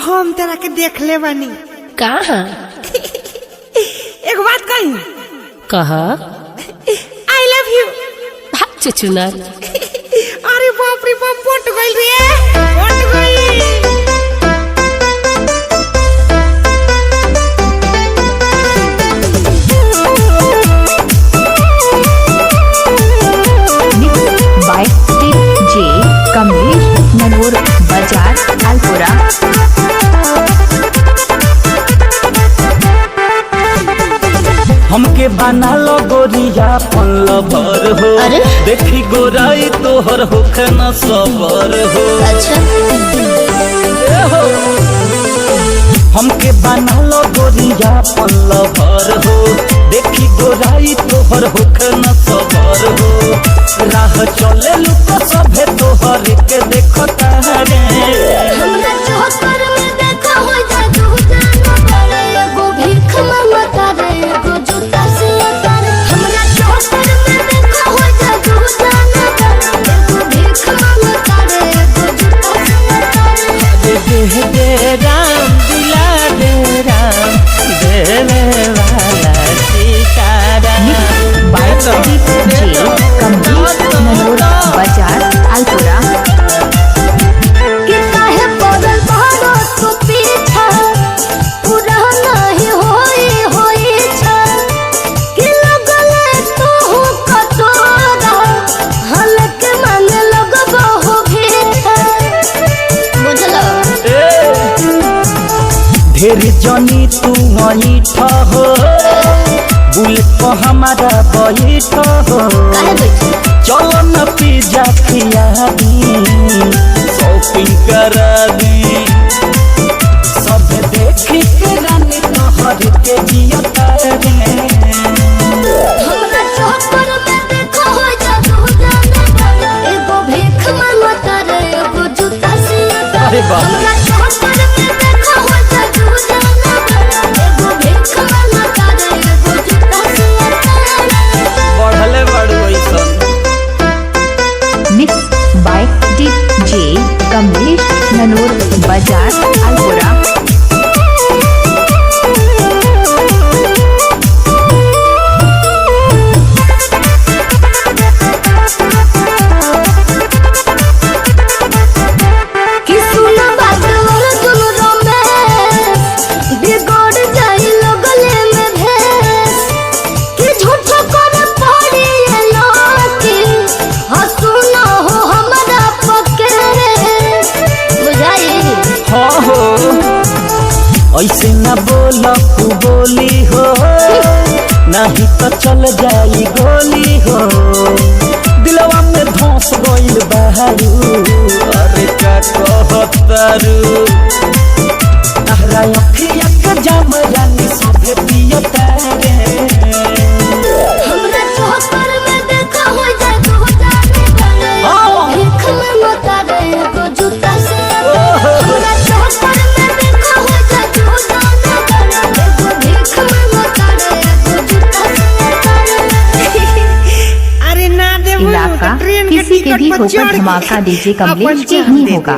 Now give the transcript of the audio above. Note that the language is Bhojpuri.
हम तेरा के देख ले बानी। कहाँ? एक बात कही। कहा? I love you. भाग चुचुनर। अरे बाप रे बाप, पट गइल रे, पट गइल। बाय जे कमलेश मनोर बाजार अलपुरा। हमके बना लो गोरिया पल्ल भर हो। देखी गोराई तोहर होखे न सबर हो। अच्छा। हमके बना लो गोरिया पल्ल भर हो। देखी गोराई तोहर होखे न सबर हो। राह चले लुक सभे तोहर के देखता रे। हमरा चौकर में देखा हो जादू जानो बड़े एगो भीख मांगता रे एगो जूता सिलता रे। हमरा चौकर में देखा हो जादू जानो बड़े एगो भीख मांगता रे एगो जूता सिलता रे। दे दे राम दिला दे राम देवे वाला सीताराम। बाय जे कमलेश मनोर बाजार अलपुरा। कि काहे पड़ल बारो तू पीछा, पूरा नहीं होई छा। कि लगले तू कटोरा, हलके मांगे लगबो हो भीछा। बुझलो? ढेर जनी तू ऐठ हो। बुलेट पर हमारा बैठ हो। काहे बैठे? चलो न पिज्जा खिया दी, शॉपिंग करा दी। सब देखी के रानी तोहर के जियता रे। हमरा चौकर में देखा हो जादू जानो बड़े एगो भीख मांगता रे एगो जूता सिलता रे। अरे बाप। हमरा चौकर में देखा हो जादू जानो बड़े एगो भीख मांगता रे एगो जूता सिलता रे। बढ़ले बड़ वैसन। मिक्स बाय जे कमलेश मनोर बाजार अलपुरा। कि सुना बात और सुन रमेश, बिगड़ जाई लगले में भेस। कि झूठो करे पड़ी ये लाठी, हंसुना हो हमरा पके। बुझाई? हाँ हो ऐसे न बोल तू बोली हो। नहीं तो चल जाई गोली हो। दिलवा में धोस गइल बहारू। अरे का कहतारू तहरा अखिया के जाम रानी सभे पियता रे। हमरा चौकर में देखा हो जादू जानो बड़े एगो भीख मांगता रे एगो जूता सिलता रे। हमरा चौकर में देखा हो जादू जानो बड़े एगो भीख मांगता रे एगो जूता सिलता रे। अरे ना दे इलाका किसी के भी होकर धमाका डीजे कमलेश के ही होगा।